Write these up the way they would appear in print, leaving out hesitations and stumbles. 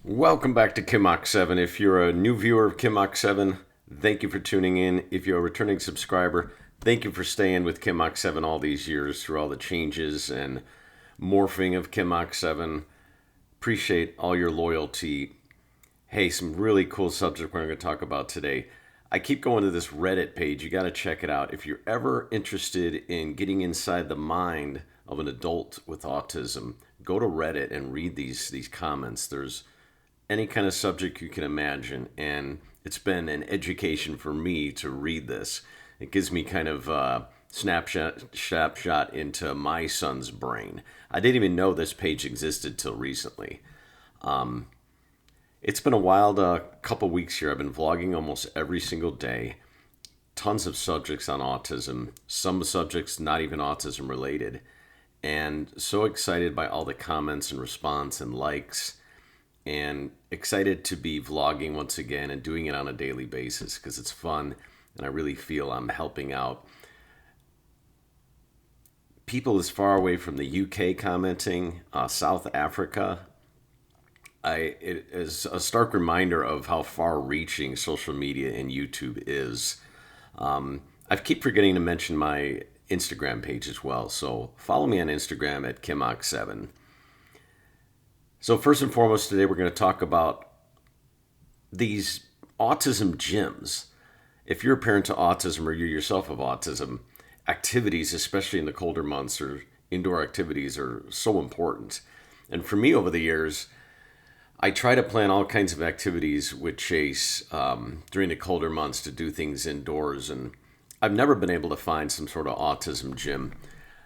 Welcome back to Kimok 7. If you're a new viewer of Kimok 7, thank you for tuning in. If you're a returning subscriber, thank you for staying with Kimok 7 all these years through all the changes and morphing of Kimok 7. Appreciate all your loyalty. Hey, some really cool subject we're going to talk about today. I keep going to this Reddit page. You got to check it out. If you're ever interested in getting inside the mind of an adult with autism, go to Reddit and read these comments. There's any kind of subject you can imagine, and it's been an education for me to read this. It gives me kind of a snapshot into my son's brain. I didn't even know this page existed till recently. It's been a wild couple weeks here. I've been vlogging almost every single day. Tons of subjects on autism. Some subjects not even autism related. And so excited by all the comments and response and likes. And excited to be vlogging once again and doing it on a daily basis because it's fun. And I really feel I'm helping out people as far away from the UK commenting, South Africa. It is a stark reminder of how far-reaching social media and YouTube is. I keep forgetting to mention my Instagram page as well, so follow me on Instagram at Kimok7. So first and foremost, today we're going to talk about these autism gyms. If you're a parent to autism or you yourself have autism, activities, especially in the colder months or indoor activities, are so important. And for me over the years, I try to plan all kinds of activities with Chase during the colder months to do things indoors, and I've never been able to find some sort of autism gym.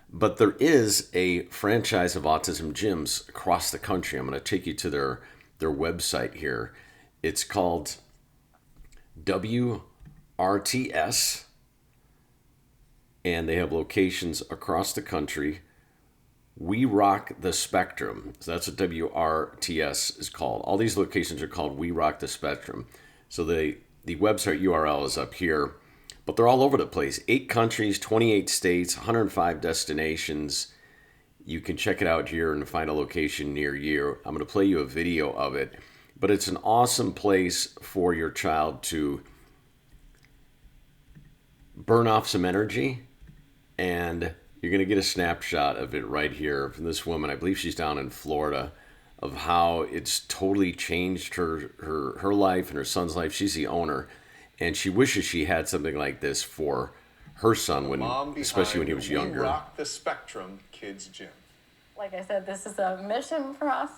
But there is a franchise of autism gyms across the country. I'm going to take you to their website here. It's called WRTS, and they have locations across the country. We Rock the Spectrum. So that's what WRTS is called. All these locations are called We Rock the Spectrum. So the website URL is up here, but they're all over the place. 8 countries, 28 states, 105 destinations. You can check it out here and find a location near you. I'm going to play you a video of it, but it's an awesome place for your child to burn off some energy, and you're going to get a snapshot of it right here from this woman. I believe she's down in Florida, of how it's totally changed her life and her son's life. She's the owner, and she wishes she had something like this for her son, especially when he was younger. We Rock the Spectrum Kids Gym. Like I said, this is a mission for us.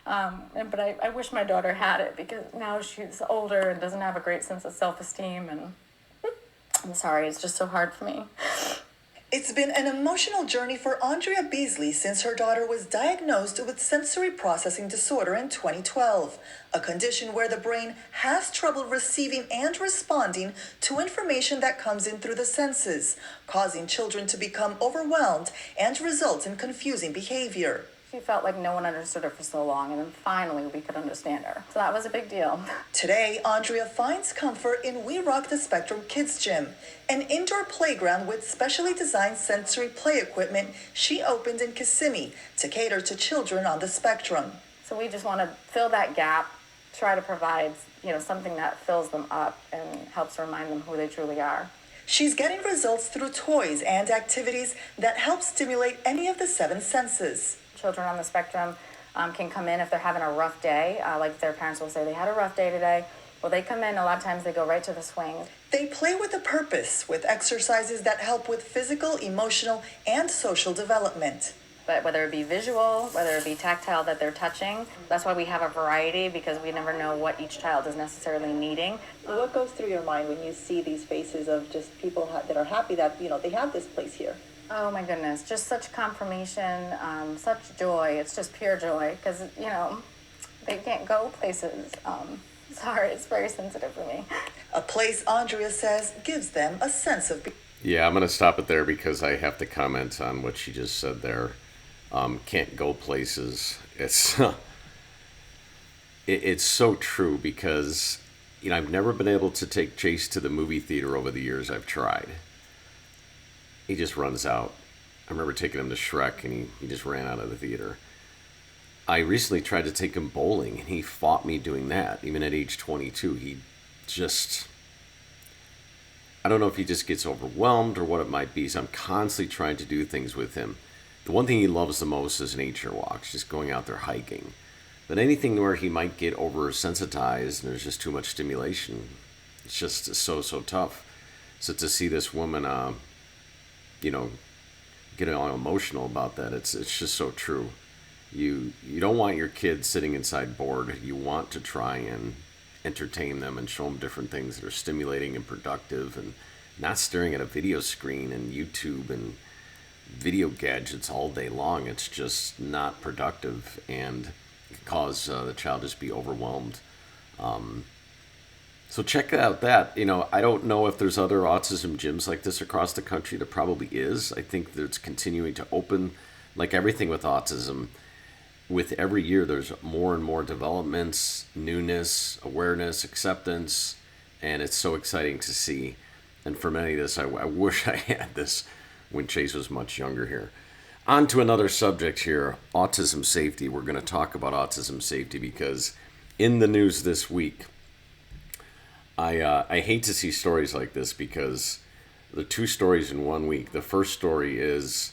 But I wish my daughter had it because now she's older and doesn't have a great sense of self-esteem. And I'm sorry, it's just so hard for me. It's been an emotional journey for Andrea Beasley since her daughter was diagnosed with sensory processing disorder in 2012, a condition where the brain has trouble receiving and responding to information that comes in through the senses, causing children to become overwhelmed and result in confusing behavior. She felt like no one understood her for so long, and then finally we could understand her. So that was a big deal. Today, Andrea finds comfort in We Rock the Spectrum Kids Gym, an indoor playground with specially designed sensory play equipment she opened in Kissimmee to cater to children on the spectrum. So we just want to fill that gap, try to provide, something that fills them up and helps remind them who they truly are. She's getting results through toys and activities that help stimulate any of the 7 senses. Children on the spectrum can come in if they're having a rough day, like their parents will say they had a rough day today. Well, they come in, a lot of times they go right to the swings. They play with a purpose, with exercises that help with physical, emotional, and social development. But whether it be visual, whether it be tactile that they're touching, that's why we have a variety, because we never know what each child is necessarily needing. What goes through your mind when you see these faces of just people that are happy that, they have this place here? Oh my goodness, just such confirmation, such joy. It's just pure joy because, they can't go places. Sorry, it's very sensitive for me. A place, Andrea says, gives them a sense of... Yeah, I'm going to stop it there because I have to comment on what she just said there. Can't go places. It's so true because, I've never been able to take Chase to the movie theater over the years I've tried. He just runs out. I remember taking him to Shrek, and he just ran out of the theater. I recently tried to take him bowling, and he fought me doing that. Even at age 22, he just, I don't know if he just gets overwhelmed or what it might be. So I'm constantly trying to do things with him. The one thing he loves the most is nature walks, just going out there hiking. But anything where he might get oversensitized and there's just too much stimulation, it's just so tough. So to see this woman, you know, getting all emotional about that, it's just so true. You don't want your kids sitting inside bored. You want to try and entertain them and show them different things that are stimulating and productive, and not staring at a video screen and YouTube and video gadgets all day long. It's just not productive, and it cause the child just be overwhelmed. So check out that. I don't know if there's other autism gyms like this across the country. There probably is. I think that it's continuing to open, like everything with autism. With every year, there's more and more developments, newness, awareness, acceptance, and it's so exciting to see. And for many of this, I wish I had this when Chase was much younger here. On to another subject here, autism safety. We're going to talk about autism safety because in the news this week, I hate to see stories like this because the two stories in 1 week. The first story is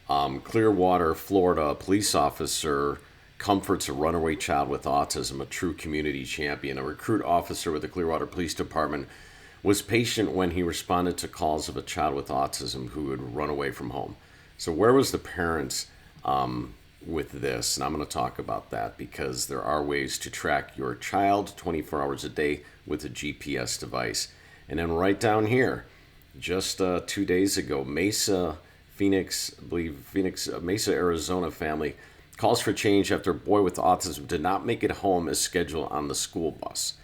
Clearwater, Florida, a police officer comforts a runaway child with autism, a true community champion. A recruit officer with the Clearwater Police Department was patient when he responded to calls of a child with autism who had run away from home. So where was the parents with this? And I'm going to talk about that because there are ways to track your child 24 hours a day with a GPS device. And then right down here, just 2 days ago, Mesa, Arizona family calls for change after a boy with autism did not make it home as scheduled on the school bus.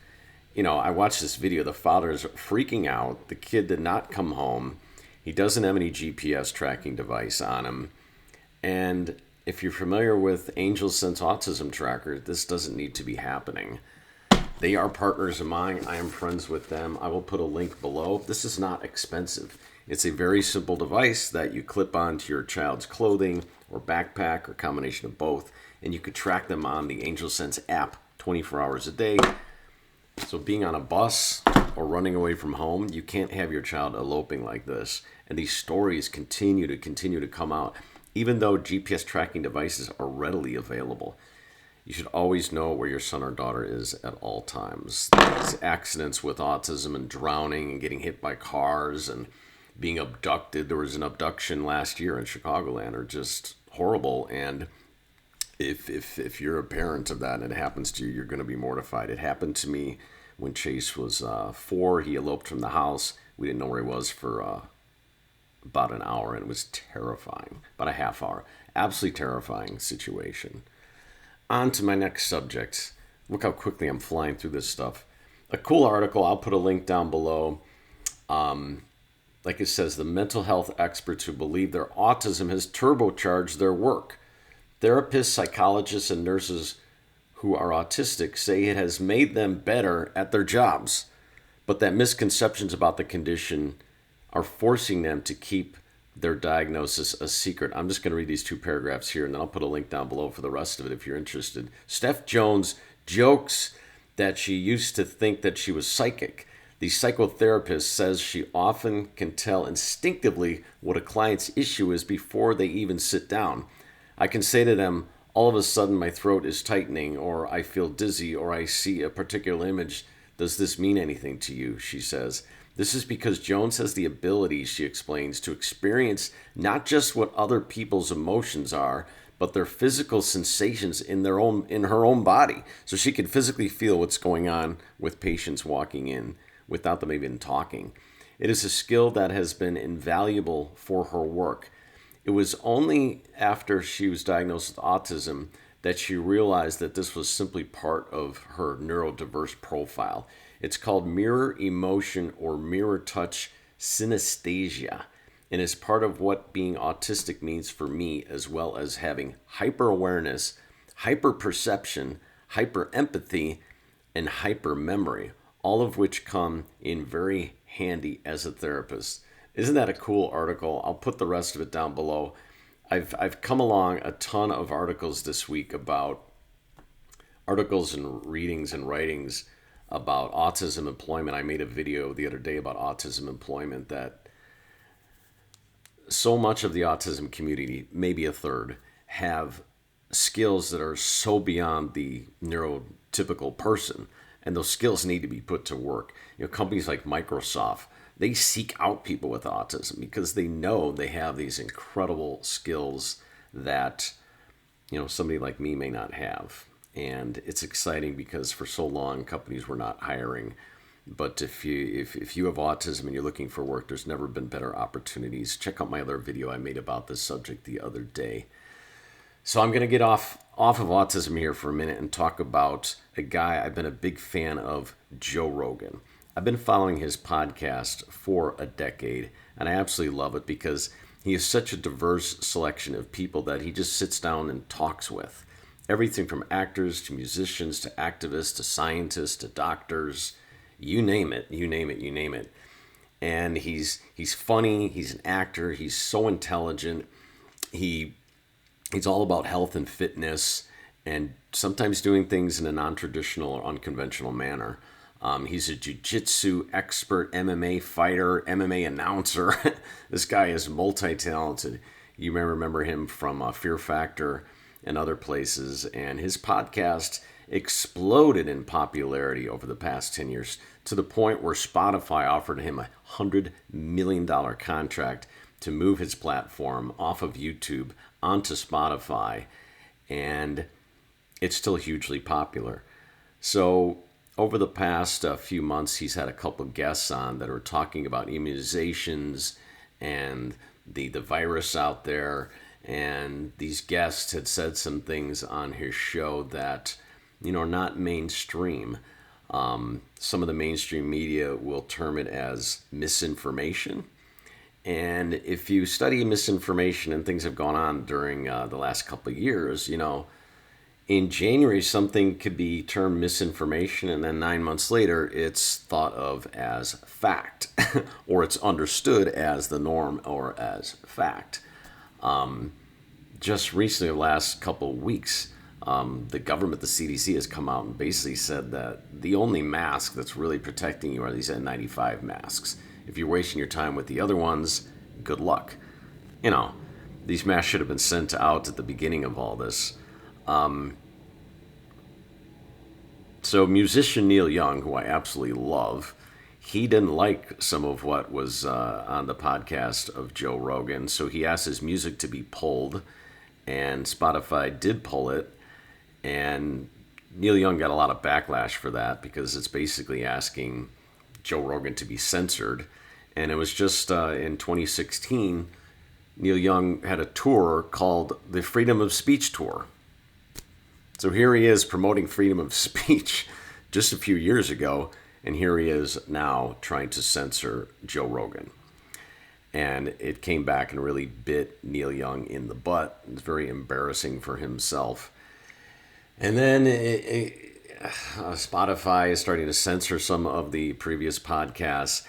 I watched this video. The father is freaking out. The kid did not come home. He doesn't have any GPS tracking device on him. And if you're familiar with AngelSense Autism Tracker, this doesn't need to be happening. They are partners of mine. I am friends with them. I will put a link below. This is not expensive. It's a very simple device that you clip onto your child's clothing or backpack or combination of both, and you could track them on the AngelSense app 24 hours a day. So being on a bus or running away from home, you can't have your child eloping like this. And these stories continue to come out, even though GPS tracking devices are readily available. You should always know where your son or daughter is at all times. These accidents with autism and drowning and getting hit by cars and being abducted. There was an abduction last year in Chicagoland, are just horrible. And if you're a parent of that and it happens to you, you're going to be mortified. It happened to me when Chase was 4. He eloped from the house. We didn't know where he was for about an hour, and it was terrifying. About a half hour. Absolutely terrifying situation. On to my next subject. Look how quickly I'm flying through this stuff. A cool article, I'll put a link down below. Like it says, the mental health experts who believe their autism has turbocharged their work. Therapists, psychologists, and nurses who are autistic say it has made them better at their jobs, but that misconceptions about the condition are forcing them to keep their diagnosis a secret. I'm just going to read these 2 paragraphs here, and then I'll put a link down below for the rest of it if you're interested. Steph Jones jokes that she used to think that she was psychic. The psychotherapist says she often can tell instinctively what a client's issue is before they even sit down. I can say to them, all of a sudden my throat is tightening, or I feel dizzy, or I see a particular image. Does this mean anything to you? She says. This is because Jones has the ability, she explains, to experience not just what other people's emotions are, but their physical sensations in her own body. So she can physically feel what's going on with patients walking in without them even talking. It is a skill that has been invaluable for her work. It was only after she was diagnosed with autism that she realized that this was simply part of her neurodiverse profile. It's called mirror emotion or mirror touch synesthesia, and is part of what being autistic means for me, as well as having hyper awareness, hyper perception, hyper empathy, and hyper memory, all of which come in very handy as a therapist. Isn't that a cool article? I'll put the rest of it down below. I've come along a ton of articles this week about articles and readings and writings about autism employment. I made a video the other day about autism employment, that so much of the autism community, maybe a third, have skills that are so beyond the neurotypical person, and those skills need to be put to work. Companies like Microsoft, they seek out people with autism because they know they have these incredible skills that somebody like me may not have. And it's exciting because for so long companies were not hiring. But if you have autism and you're looking for work, there's never been better opportunities. Check out my other video I made about this subject the other day. So I'm going to get off of autism here for a minute and talk about a guy I've been a big fan of, Joe Rogan. I've been following his podcast for a decade, and I absolutely love it because he has such a diverse selection of people that he just sits down and talks with. Everything from actors to musicians to activists to scientists to doctors, you name it. And he's funny, he's an actor, he's so intelligent. He's all about health and fitness and sometimes doing things in a non-traditional or unconventional manner. He's a jiu-jitsu expert, MMA fighter, MMA announcer. This guy is multi-talented. You may remember him from Fear Factor and other places, and his podcast exploded in popularity over the past 10 years to the point where Spotify offered him a $100 million contract to move his platform off of YouTube onto Spotify, and it's still hugely popular. So over the past few months, he's had a couple guests on that are talking about immunizations and the virus out there. And these guests had said some things on his show that, are not mainstream. Some of the mainstream media will term it as misinformation. And if you study misinformation and things have gone on during the last couple of years, in January, something could be termed misinformation, and then 9 months later, it's thought of as fact, or it's understood as the norm or as fact. Just recently, the last couple of weeks, the government, the CDC, has come out and basically said that the only mask that's really protecting you are these N95 masks. If you're wasting your time with the other ones, good luck. These masks should have been sent out at the beginning of all this. So musician Neil Young, who I absolutely love, he didn't like some of what was on the podcast of Joe Rogan, so he asked his music to be pulled, and Spotify did pull it, and Neil Young got a lot of backlash for that because it's basically asking Joe Rogan to be censored. And it was just in 2016, Neil Young had a tour called the Freedom of Speech Tour. So here he is promoting freedom of speech just a few years ago, and here he is now trying to censor Joe Rogan. And it came back and really bit Neil Young in the butt. It's very embarrassing for himself. And then Spotify is starting to censor some of the previous podcasts.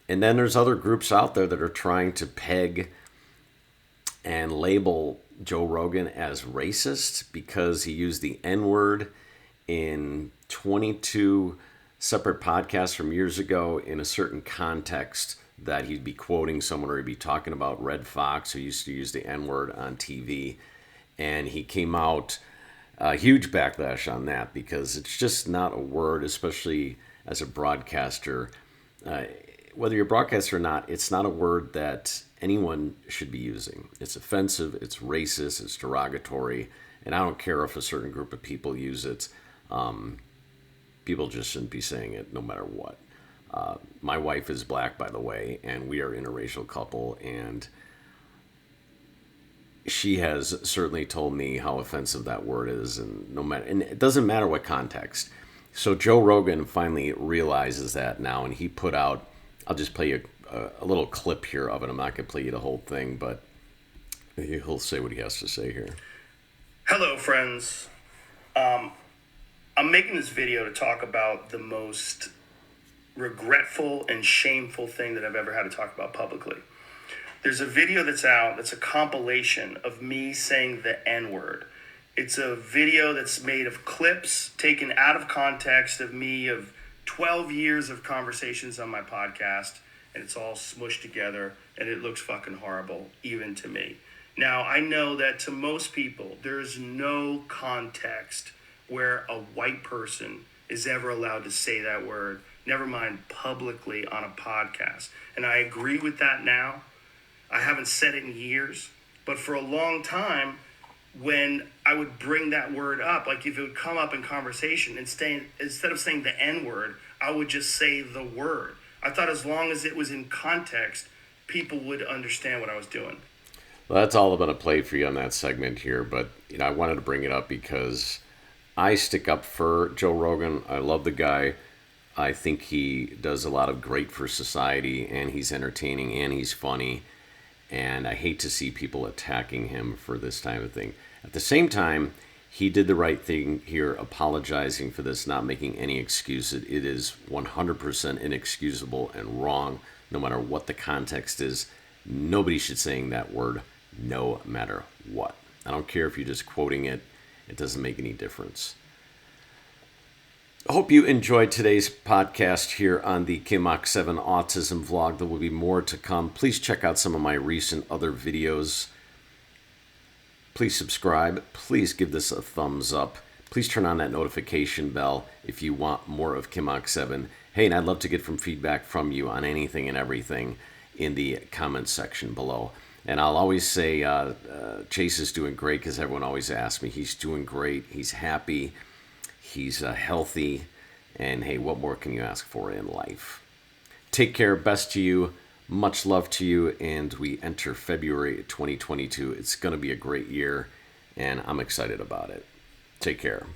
And then there's other groups out there that are trying to peg and label Joe Rogan as racist because he used the N-word in 22 separate podcasts from years ago in a certain context, that he'd be quoting someone or he'd be talking about Red Fox, who used to use the N-word on TV. And he came out a huge backlash on that because it's just not a word, especially as a broadcaster. Whether you're a broadcaster or not, it's not a word that anyone should be using. It's offensive, it's racist, it's derogatory, and I don't care if a certain group of people use it. People just shouldn't be saying it no matter what. My wife is black, by the way, and we are an interracial couple, and she has certainly told me how offensive that word is, and it doesn't matter what context. So Joe Rogan finally realizes that now, and he put out, I'll just play you a little clip here of it. I'm not going to play you the whole thing, but he'll say what he has to say here. Hello, friends. I'm making this video to talk about the most regretful and shameful thing that I've ever had to talk about publicly. There's a video that's out that's a compilation of me saying the N-word. It's a video that's made of clips taken out of context of me of 12 years of conversations on my podcast, and it's all smushed together, and it looks fucking horrible, even to me. Now, I know that to most people, there's no context where a white person is ever allowed to say that word, never mind publicly on a podcast. And I agree with that now. I haven't said it in years, but for a long time, when I would bring that word up, like if it would come up in conversation, instead of saying the N-word, I would just say the word. I thought as long as it was in context, people would understand what I was doing. Well, that's all I'm going to play for you on that segment here, but I wanted to bring it up because I stick up for Joe Rogan. I love the guy. I think he does a lot of great for society, and he's entertaining, and he's funny. And I hate to see people attacking him for this type of thing. At the same time, he did the right thing here, apologizing for this, not making any excuses. It is 100% inexcusable and wrong, no matter what the context is. Nobody should saying that word, no matter what. I don't care if you're just quoting it. It doesn't make any difference. I hope you enjoyed today's podcast here on the Kimach 7 Autism vlog. There will be more to come. Please check out some of my recent other videos. Please subscribe. Please give this a thumbs up. Please turn on that notification bell if you want more of Kimach 7. Hey, and I'd love to get some feedback from you on anything and everything in the comments section below. And I'll always say Chase is doing great because everyone always asks me. He's doing great. He's happy. He's healthy, and hey, what more can you ask for in life? Take care, best to you, much love to you, and we enter February 2022. It's going to be a great year, and I'm excited about it. Take care.